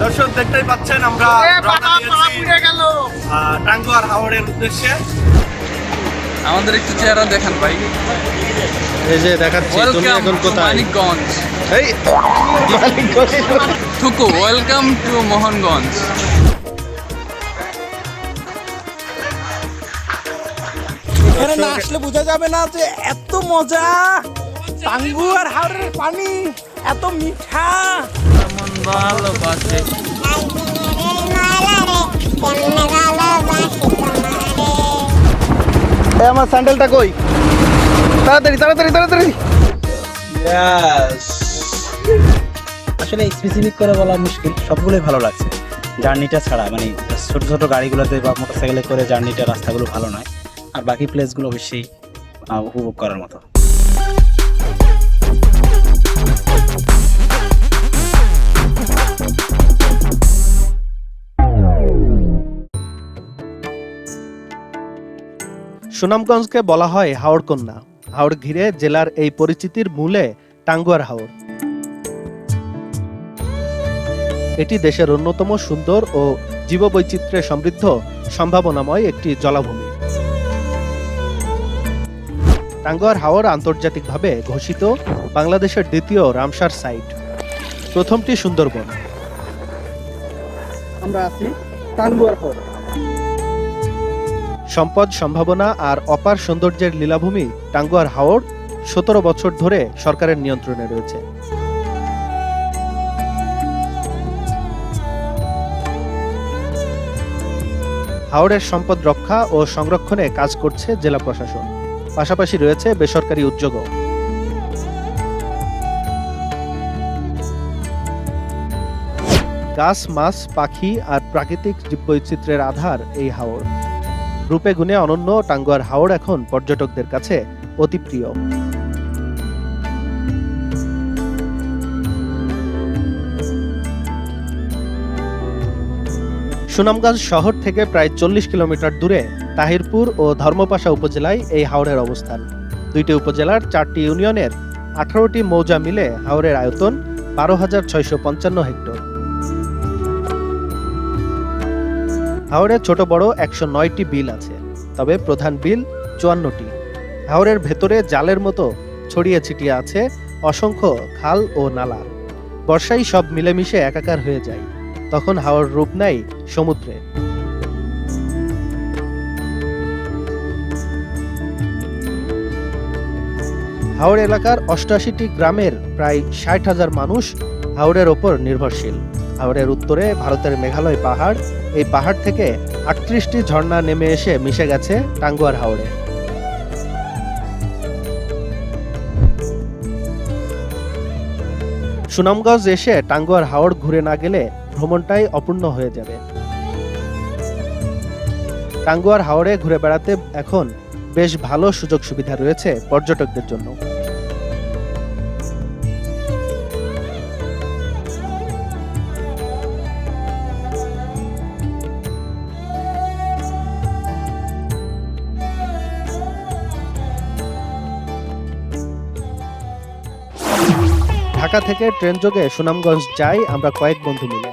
দর্শক দেখতেই পাচ্ছেন আমরা টাঙ্গুয়ার হাওড়ের উদ্দেশ্যে। আমাদের একটু চেহারা দেখান ভাই। এই যে দেখাচ্ছি, তুমি এখন কোথায়? মানিকগঞ্জ। এই মানিকগঞ্জ থুকু, ওয়েলকাম টু মোহনগঞ্জ। এখানে না আসলে বোঝা যাবে না যে এত মজা। টাঙ্গুয়ার হাওরের পানি এত মিঠা। মন ভালোবাসে। আমার স্যান্ডেলটা কই? তাড়াতাড়ি তাড়াতাড়ি তাড়াতাড়ি। আসলে স্পেসিফিক করে বলা মুশকিল, সবগুলোই ভালো লাগছে। জার্নিটা ছাড়া মানে ছোট ছোট গাড়িগুলোতে বা মোটরসাইকেলে করে জার্নিটা, রাস্তাগুলো ভালো নয়। আর বাকি প্লেসগুলো অবশ্যই উপভোগ করার মতো। সুনামগঞ্জকে বলা হয় হাওড় কন্যা। হাওড় ঘিরে জেলার এই পরিচিতির মূলে টাঙ্গুয়ার হাওর। এটি দেশের অন্যতম সুন্দর ও জীববৈচিত্র্যে সমৃদ্ধ সম্ভাবনাময় একটি জলাভূমি। টাঙ্গুয়ার হাওর আন্তর্জাতিকভাবে ঘোষিত বাংলাদেশের দ্বিতীয় রামসার সাইট। প্রথমটি সুন্দরবন। আমরা আছি টাঙ্গুয়ার হাওর। সম্পদ, সম্ভাবনা আর অপার সৌন্দর্যের লীলাভূমি টাঙ্গুয়ার হাওর 17 বছর ধরে সরকারের নিয়ন্ত্রণে রয়েছে। হাওরের সম্পদ রক্ষা ও সংরক্ষণে কাজ করছে জেলা প্রশাসন। পাশাপাশি রয়েছে বেসরকারি উদ্যোগও। গাছ, মাছ, পাখি আর প্রাকৃতিক জীববৈচিত্র্যের আধার এই হাওর। রূপে গুণে অনন্য টাঙ্গুয়ার হাওর এখন পর্যটকদের কাছে অতি প্রিয়। সুনামগঞ্জ শহর থেকে প্রায় 40 কিলোমিটার দূরে তাহিরপুর ও ধর্মপাশা উপজেলায় এই হাওরের অবস্থান। দুইটি উপজেলার 4টি ইউনিয়নের 18টি মৌজা মিলে হাওরের আয়তন 12,655 হেক্টর। হাওরে ছোট বড় 109টি বিল আছে, তবে প্রধান বিল 54টি। হাওরের ভেতরে জালের মতো ছড়িয়ে ছিটিয়ে আছে অসংখ্য খাল ও নালা। বর্ষায় সব মিলেমিশে একাকার হয়ে যায়, তখন হাওর রূপ নেয় সমুদ্রে। হাওর এলাকার 88টি গ্রামের প্রায় 60,000 মানুষ হাওরের ওপর নির্ভরশীল। হাওরের উত্তরে ভারতের মেঘালয় পাহাড়, এই পাহাড় থেকে 38টি ঝর্ণা নেমে এসে মিশে গেছে টাঙ্গুয়ার হাওরে। সুনামগঞ্জ এসে টাঙ্গুয়ার হাওর ঘুরে না গেলে ভ্রমণটাই অপূর্ণ হয়ে যাবে। টাঙ্গুয়ার হাওরে ঘুরে বেড়াতে এখন বেশ ভালো সুযোগ সুবিধা রয়েছে পর্যটকদের জন্য। ঢাকা থেকে ট্রেন যোগে সুনামগঞ্জ যাই আমরা কয়েক বন্ধু মিলে।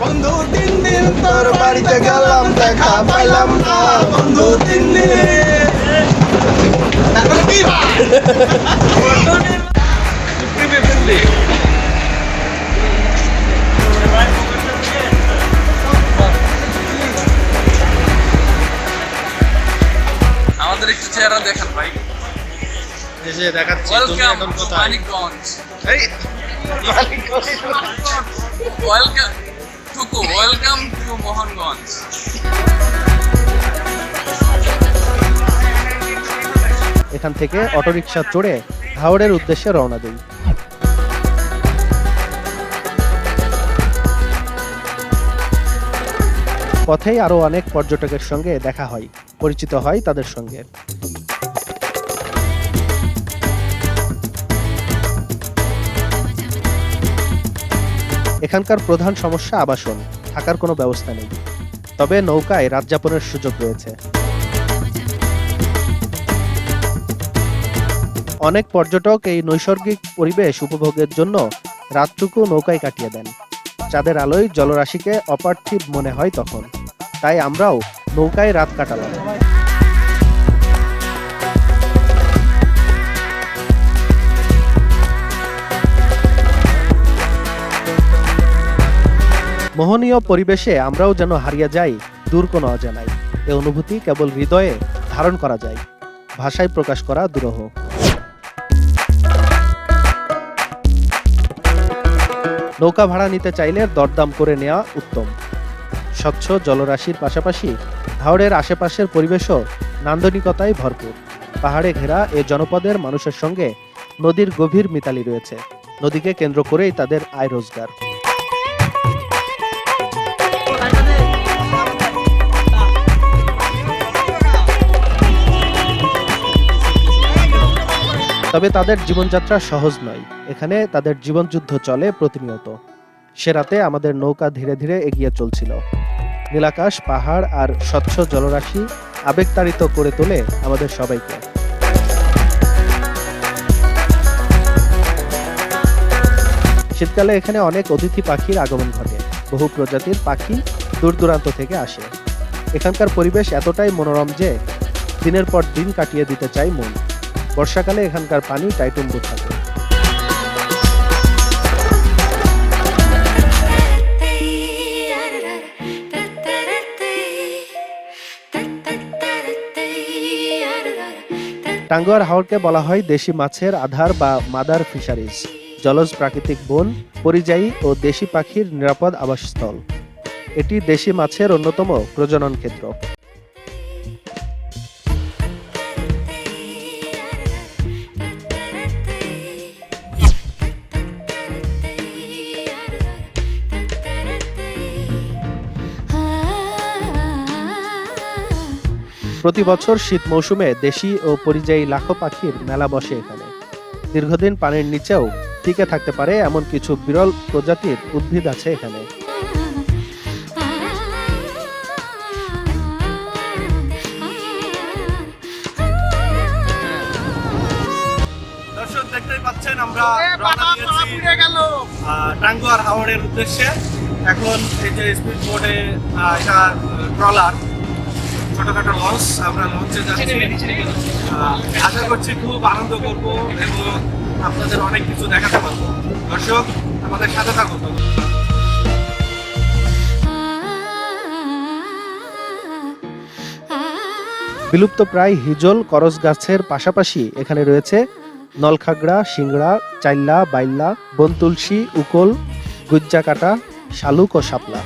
বন্ধু 3 দিন তোর বাড়িতে গেলাম, দেখা পাইলাম না। বন্ধু 3 দিন আমাদের একটু চেহারা দেখান ভাই। এই যে দেখাচ্ছি, তুমি ওয়েলকাম এখন টু কোথায়? মানিকগঞ্জ। এই মানিকগঞ্জ ওয়েলকাম থুকু, ওয়েলকাম টু মোহনগঞ্জ। এখান থেকে অটোরিকশা চড়ে হাওড়ের উদ্দেশ্যে রওনা দিই। পথেই আরও অনেক পর্যটকের সঙ্গে দেখা হয়, পরিচিত হয় তাদের সঙ্গে। এখানকার প্রধান সমস্যা আবাসন, থাকার কোনো ব্যবস্থা নেই। তবে নৌকায় রাত যাপনের সুযোগ রয়েছে। অনেক পর্যটক এই নৈসর্গিক পরিবেশ উপভোগের জন্য রাতটুকু নৌকায় কাটিয়ে দেন। চাঁদের আলোয় জলরাশিকে অপার্থিব মনে হয় তখন, তাই আমরাও নৌকায় রাত কাটালাম। মোহনীয় পরিবেশে আমরাও যেন হারিয়ে যাই দূর কোনো অজানায়। এ অনুভূতি কেবল হৃদয়ে ধারণ করা যায়, ভাষায় প্রকাশ করা দুরূহ। নৌকা ভাড়া নিতে চাইলে দরদাম করে নেওয়া উত্তম। স্বচ্ছ জলরাশির পাশাপাশি হাওড়ের আশেপাশের পরিবেশও নান্দনিকতায় ভরপুর। পাহাড়ে ঘেরা এ জনপদের মানুষের সঙ্গে নদীর গভীর মিতালি রয়েছে। নদীকে কেন্দ্র করেই তাদের আয় রোজগার। তবে তাদের জীবনযাত্রা সহজ নয়। এখানে তাদের জীবনযুদ্ধ চলে প্রতিনিয়ত। সে রাতে আমাদের নৌকা ধীরে ধীরে এগিয়ে চলছিল। নীলাকাশ, পাহাড় আর স্বচ্ছ জলরাশি আবেগতাড়িত করে তোলে আমাদের সবাইকে। শীতকালে এখানে অনেক অতিথি পাখির আগমন ঘটে। বহু প্রজাতির পাখি দূর দূরান্ত থেকে আসে। এখানকার পরিবেশ এতটাই মনোরম যে দিনের পর দিন কাটিয়ে দিতে চাই মন। বর্ষাকালে এখানকার পানি টাইটুম্বুর থাকে। টাঙ্গুয়ার হাওরকে বলা হয় দেশি মাছের আধার বা মাদার ফিশারিজ। জলজ প্রাকৃতিক বন, পরিযায়ী ও দেশি পাখির নিরাপদ আবাসস্থল। এটি দেশি মাছের অন্যতম প্রজনন ক্ষেত্র। প্রতি বছর শীত মৌসুমে দেশি ও পরিযায়ী লাখো পাখির মেলা বসে এখানে। দীর্ঘদিন পানির নিচেও টিকে থাকতে পারে এমন কিছু বিরল প্রজাতির উদ্ভিদ আছে এখানে। দর্শক দেখতেই পাচ্ছেন আমরা রওনা দিয়েছি টাঙ্গুয়ার হাওরের উদ্দেশ্যে। এখন এই যে স্পিড বোটে এটা ট্রলার, ছোটখাটো লঞ্চ, আমরা লঞ্চে যাচ্ছি। আশা করছি খুব আনন্দ করব এবং আপনাদের অনেক কিছু দেখাতে পারবো। দর্শক আমাদের সাথে থাকুন। বিলুপ্ত প্রায় হিজল করজ গাছের পাশাপাশি এখানে রয়েছে নলখাগড়া, সিংড়া, চাইল্লা, বাইল্লা, বনতুলসী, উকল, গুজ্জা কাটা, শালুক ও শাপলা।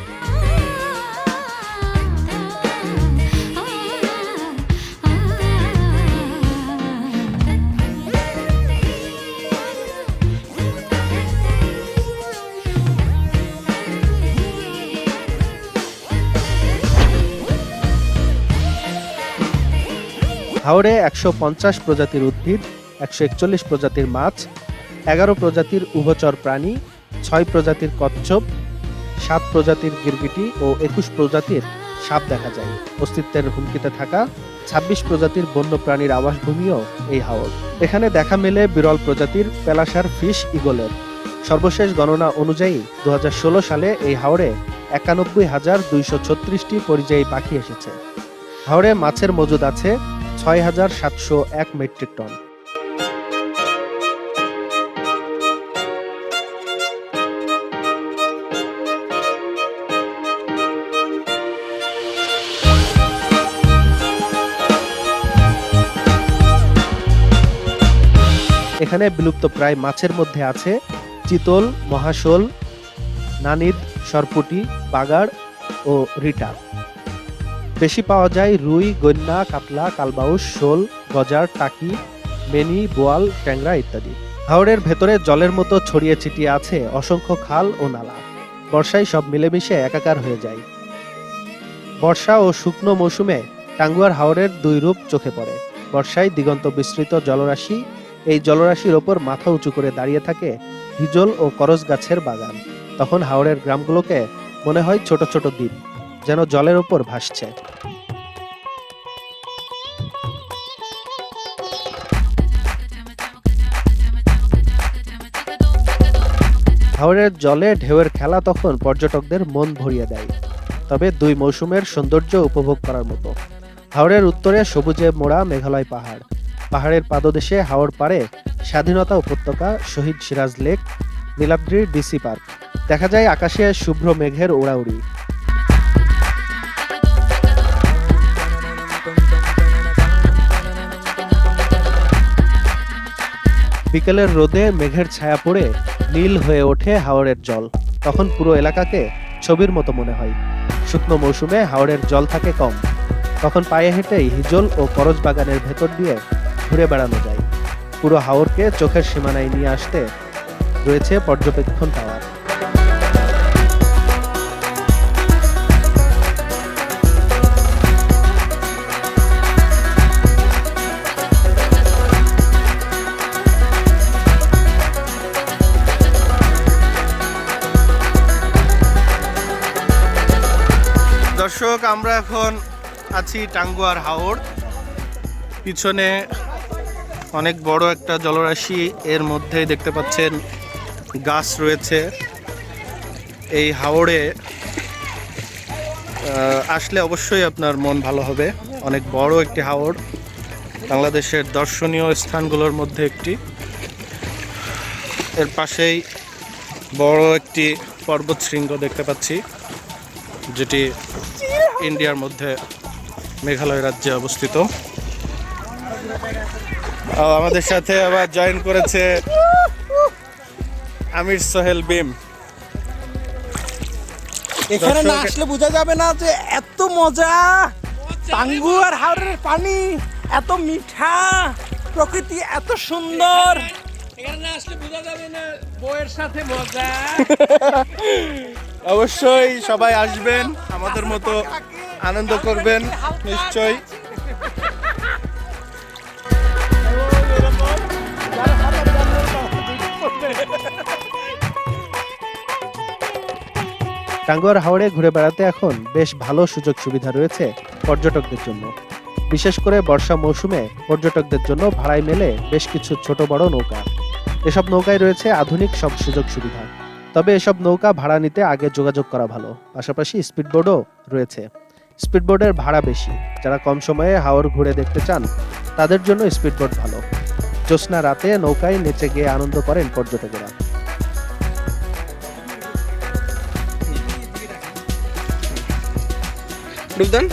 হাওরে 150 প্রজাতির উদ্ভিদ, 141 প্রজাতির মাছ, 11 প্রজাতির উভচর প্রাণী, 6 প্রজাতির কচ্ছপ, 7 প্রজাতির গিরগিটি ও 21 প্রজাতির সাপ দেখা যায়। অস্তিত্বের হুমকিতে থাকা 26 প্রজাতির বন্য প্রাণীর আবাসভূমিও এই হাওর। এখানে দেখা মেলে বিরল প্রজাতির পেলাসার ফিশ ইগলের। সর্বশেষ গণনা অনুযায়ী 2016 সালে এই হাওরে 91,236টি পরিযায়ী পাখি এসেছে। হাওরে মাছের মজুদ আছে 6,701 মেট্রিক টন। এখানে বিলুপ্ত প্রায় মাছের মধ্যে আছে চিতল, মহাশোল, নানিদ, সরপুটি, বাগাড় ও রিটা। বেশি পাওয়া যায় রুই, গন্যা, কাতলা, কালবাউস, শোল, গজার, টাকি, মেনি, বোয়াল, ট্যাংরা ইত্যাদি। হাওরের ভেতরে জলের মতো ছড়িয়ে ছিটিয়ে আছে অসংখ্য খাল ও নালা। বর্ষায় সব মিলেমিশে একাকার হয়ে যায়। বর্ষা ও শুকনো মৌসুমে টাঙ্গুয়ার হাওরের দুই রূপ চোখে পড়ে। বর্ষায় দিগন্ত বিস্তৃত জলরাশি, এই জলরাশির ওপর মাথা উঁচু করে দাঁড়িয়ে থাকে হিজল ও করজ গাছের বাগান। তখন হাওরের গ্রামগুলোকে মনে হয় ছোট ছোট দ্বীপ, যেন জলের ওপর ভাসছে। হাওরের জলে ঢেউয়ের খেলা তখন পর্যটকদের মন ভরিয়ে দেয়। তবে দুই মৌসুমের সৌন্দর্য উপভোগ করার মতো। হাওরের উত্তরে সবুজে মোড়া মেঘালয় পাহাড়, পাহাড়ের পাদদেশে হাওর পাড়ে স্বাধীনতা উপত্যকা, Shahid Siraj lake, Niladri DC park. দেখা যায় আকাশে শুভ্র মেঘের উড়াউড়ি। বিকেলের রোদে মেঘের ছায়া পড়ে নীল হয়ে ওঠে হাওরের জল। তখন পুরো এলাকাকে ছবির মতো মনে হয়। শুকনো মৌসুমে হাওরের জল থাকে কম, তখন পায়ে হেঁটেই হিজল ও করজ বাগানের ভেতর দিয়ে ঘুরে বেড়ানো যায়। পুরো হাওরকে চোখের সীমানায় নিয়ে আসতে রয়েছে পর্যবেক্ষণ টাওয়ার। দর্শক, আমরা এখন আছি টাঙ্গুয়ার হাওর। পিছনে অনেক বড় একটা জলরাশি, এর মধ্যে দেখতে পাচ্ছেন গাছ রয়েছে। এই হাওরে আসলে অবশ্যই আপনার মন ভালো হবে। অনেক বড় একটি হাওর, বাংলাদেশের দর্শনীয় স্থানগুলোর মধ্যে একটি। এর পাশেই বড় একটি পর্বত শৃঙ্গ দেখতে পাচ্ছি, যেটি ইন্ডিয়ার মধ্যে মেঘালয় রাজ্যে অবস্থিত। আমাদের সাথে আবার জয়েন করেছে আমির সোহেল বিম। এখানে না আসলে বোঝা যাবে না যে এত মজা। টাঙ্গুয়ার হাওরের পানি এত মিঠা, প্রকৃতি এত সুন্দর। এখানে না আসলে বোঝা যাবে না বউয়ের সাথে মজা। অবশ্যই সবাই আসবেন, আমাদের মতো আনন্দ করবেন নিশ্চয়ই। টাঙ্গুয়ার হাওরে ঘুরে বেড়াতে এখন বেশ ভালো সুযোগ সুবিধা রয়েছে পর্যটকদের জন্য। বিশেষ করে বর্ষা মৌসুমে পর্যটকদের জন্য ভাড়ায় মেলে বেশ কিছু ছোট বড় নৌকা। এসব নৌকায় রয়েছে আধুনিক সব সুযোগ সুবিধা। তবে এসব নৌকা ভাড়া নিতে আগে যোগাযোগ করা ভালো। পাশাপাশি স্পিডবোটও রয়েছে। স্পিডবোটের ভাড়া বেশি। যারা কম সময়ে হাওর ঘুরে দেখতে চান তাদের জন্য স্পিডবোট ভালো। জ্যোৎস্না রাতে নৌকায় নেচে গিয়ে আনন্দ করেন পর্যটকেরা। বুঝলেন?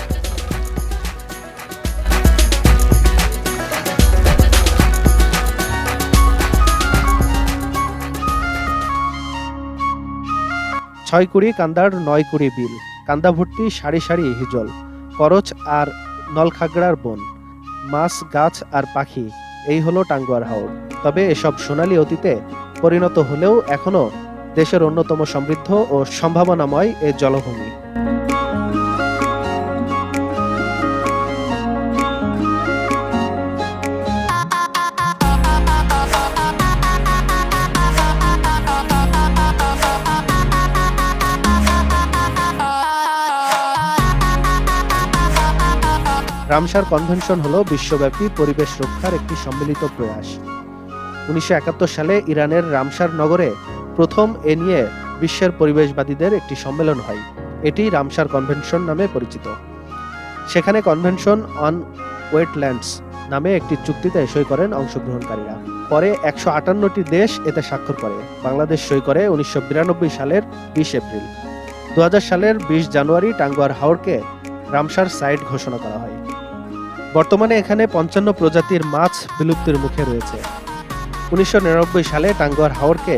ছয়কুড়ি কান্দার 9 কুড়ি বিল, কান্দা ভর্তি সারি সারি হিজল, করচ আর নলখাগড়ার বন, মাছ, গাছ আর পাখি। এই হলো টাঙ্গুয়ার হাওর। তবে এসব সোনালী অতীতে পরিণত হলেও এখনো দেশের অন্যতম সমৃদ্ধ ও সম্ভাবনাময় এই জলভূমি। রামসার কনভেনশন হলো বিশ্বব্যাপী পরিবেশ রক্ষার একটি সম্মিলিত প্রয়াস। 1971 সালে ইরানের রামসার নগরে প্রথম এ নিয়ে বিশ্বের পরিবেশবাদীদের একটি সম্মেলন হয়। এটি রামসার কনভেনশন নামে পরিচিত। সেখানে কনভেনশন অন ওয়েটল্যান্ডস নামে একটি চুক্তিতে সই করেন অংশগ্রহণকারীরা। পরে 158টি দেশ এতে স্বাক্ষর করে। বাংলাদেশ সই করে 1992 সালের 20 এপ্রিল। 2000 সালের 20 জানুয়ারি টাঙ্গুয়ার হাওরকে রামসার সাইট ঘোষণা করা হয়। বর্তমানে এখানে 55 প্রজাতির মাছ বিলুপ্তির মুখে রয়েছে। 1999 সালে টাঙ্গুয়ার হাওরকে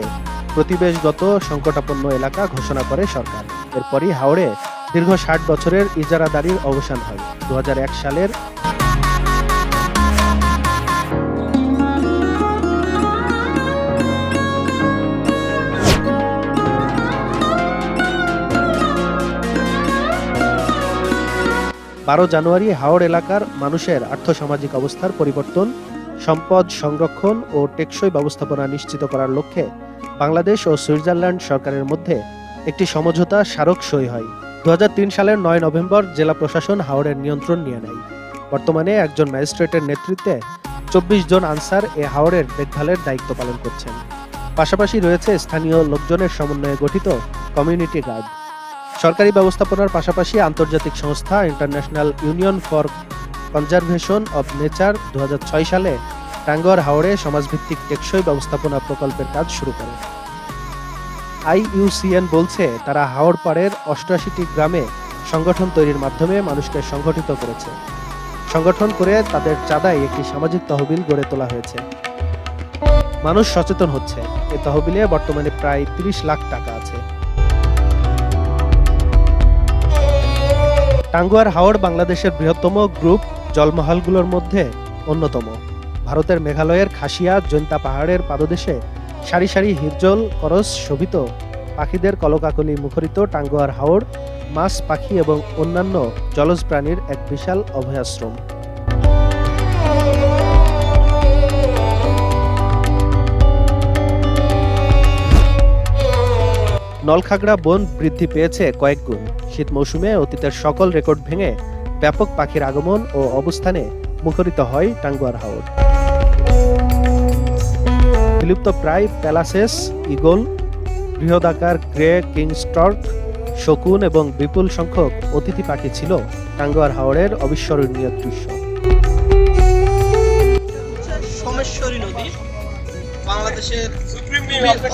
প্রতিবেশগত সংকটাপন্ন এলাকা ঘোষণা করে সরকার। এরপরই হাওরে দীর্ঘ 60 বছরের ইজারাদারির অবসান হয় 2001 সালের 12 জানুয়ারি হাওড় এলাকার মানুষের আর্থসামাজিক অবস্থার পরিবর্তন, সম্পদ সংরক্ষণ ও টেকসই ব্যবস্থাপনা নিশ্চিত করার লক্ষ্যে বাংলাদেশ ও সুইজারল্যান্ড সরকারের মধ্যে একটি সমঝোতা স্মারক সই হয়। 2003 সালের 9 নভেম্বর জেলা প্রশাসন হাওড়ের নিয়ন্ত্রণ নিয়ে নেয়। বর্তমানে একজন ম্যাজিস্ট্রেটের নেতৃত্বে 24 জন আনসার এ হাওড়ের দেখভালের দায়িত্ব পালন করছেন। পাশাপাশি রয়েছে স্থানীয় লোকজনের সমন্বয়ে গঠিত কমিউনিটি গার্ড। সরকারি ব্যবস্থাপনার পাশাপাশি আন্তর্জাতিক সংস্থা international union for conservation of nature 2006 সালে টাঙ্গুয়ার হাওড়ে সমাজভিত্তিক টেকসই ব্যবস্থাপনা প্রকল্পের কাজ শুরু করে। IUCN বলছে তারা হাওড় পাড়ের 88টি গ্রামে সংগঠন তৈরির মাধ্যমে মানুষকে সংগঠিত করেছে। সংগঠন করে তাদের চাঁদায় একটি সামাজিক তহবিল গড়ে তোলা হয়েছে। মানুষ সচেতন হচ্ছে। এই তহবিলে বর্তমানে প্রায় 30 লাখ টাকা আছে। টাঙ্গুয়ার হাওড় বাংলাদেশের বৃহত্তম গ্রুপ জলমহলগুলোর মধ্যে অন্যতম। ভারতের মেঘালয়ের খাসিয়া জৈন্তা পাহাড়ের পাদদেশে সারি সারি হিরজল করস শোভিত পাখিদের কলকাকলি মুখরিত টাঙ্গুয়ার হাওড় মাছ, পাখি এবং অন্যান্য জলজ প্রাণীর এক বিশাল অভয়াশ্রম। নলখাগড়া বন বৃদ্ধি পেয়েছে কয়েক গুণ। শীত মৌসুমে অতীতের সকল রেকর্ড ভেঙে ব্যাপক পাখির আগমন ও অবস্থানে মুখরিত হয় টাঙ্গুয়ার হাওড়। বিলুপ্ত প্রায় প্যালাসেস, ঈগল, বৃহদাকার গ্রে কিংস্টর্ক, শকুন এবং বিপুল সংখ্যক অতিথি পাখি ছিল টাঙ্গুয়ার হাওড়ের অবিস্মরণীয় দৃশ্য। সোমেশ্বরী নদী বাংলাদেশের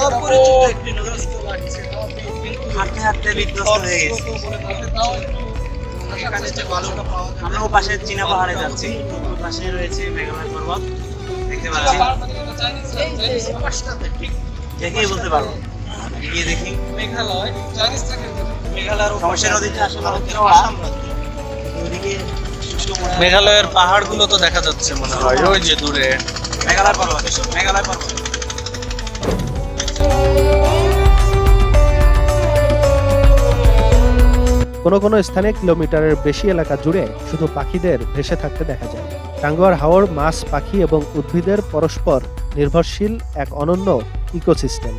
অপরিচিত একটি নদী। হাঁটতে হাঁটতে বিধ্বস্ত হয়ে গেছি। আমরা ও পাশে চীনা পাহাড়ে যাচ্ছি, ওই পাশে রয়েছে মেঘালয় পর্বত দেখতে পাচ্ছি। দেখেই বলতে পারবো, গিয়ে দেখি। মেঘালয়ের সমস্যা নদীতে আসলে হচ্ছে ওইদিকে মেঘালয়ের পাহাড়গুলো তো দেখা যাচ্ছে মনে হয় ওই যে দূরে মেঘালয় পর্বত। মেঘালয় পর্বত কোনো কোনো স্থানে কিলোমিটারের বেশি এলাকা জুড়ে শুধু পাখিদের ভেসে থাকতে দেখা যায়। টাঙ্গুয়ার হাওড় মাছ, পাখি এবং উদ্ভিদের পরস্পর নির্ভরশীল এক অনন্য ইকোসিস্টেম।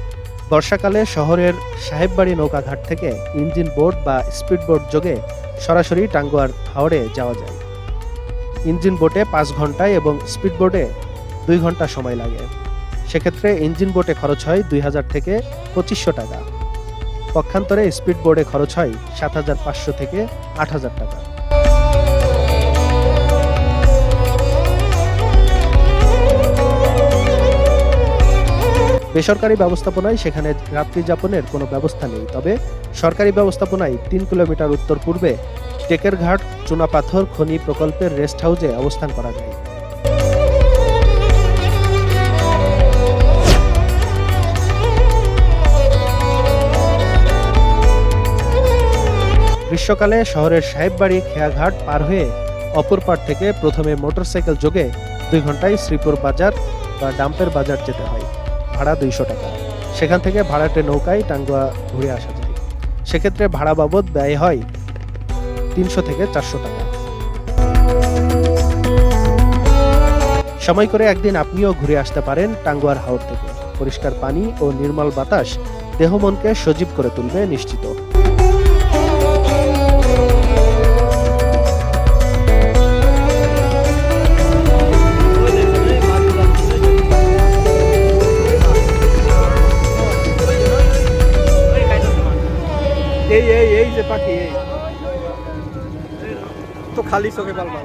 বর্ষাকালে শহরের সাহেববাড়ি নৌকাঘাট থেকে ইঞ্জিন বোট বা স্পিড বোট যোগে সরাসরি টাঙ্গুয়ার হাওড়ে যাওয়া যায়। ইঞ্জিন বোটে 5 ঘন্টায় এবং স্পিড বোটে 2 ঘন্টা সময় লাগে। সেক্ষেত্রে ইঞ্জিন বোটে খরচ হয় 2000 থেকে 2500 টাকা। পক্ষান্তরে স্পিড বোর্ডে খরচ হয় 7500 থেকে 8000 টাকা। বেসরকারি ব্যবস্থাপনায় সেখানে রাত্রি যাপনের কোনো ব্যবস্থা নেই, তবে সরকারি ব্যবস্থাপনায় 3 কিলোমিটার উত্তর পূর্বে টেকের ঘাট চুনাপাথর খনি প্রকল্পের রেস্ট হাউসে অবস্থান করা যায়। গ্রীষ্মকালে শহরের সাহেববাড়ি খেয়াঘাট পার হয়ে অপর পাড় থেকে প্রথমে মোটরসাইকেল যোগে 2 ঘন্টায় শ্রীপুর বাজার বা ডাম্পের বাজার যেতে হয়। ভাড়া 200 টাকা। সেখান থেকে ভাড়াটে নৌকায় টাঙ্গুয়া ঘুরে আসা যায়। সেক্ষেত্রে ভাড়া বাবদ ব্যয় হয় 300 থেকে 400 টাকা। সময় করে একদিন আপনিও ঘুরে আসতে পারেন টাঙ্গুয়ার হাওড় থেকে। পরিষ্কার পানি ও নির্মল বাতাস দেহ মনকে সজীব করে তুলবে নিশ্চিত। এই যে পাখি এই তো খালি চোখে পালবা।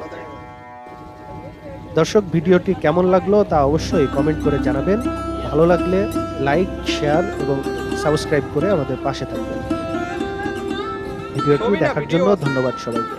দর্শক, ভিডিওটি কেমন লাগলো তা অবশ্যই কমেন্ট করে জানাবেন। ভালো লাগলে লাইক, শেয়ার এবং সাবস্ক্রাইব করে আমাদের পাশে থাকবেন। ভিডিওটি দেখার জন্য ধন্যবাদ সবাইকে।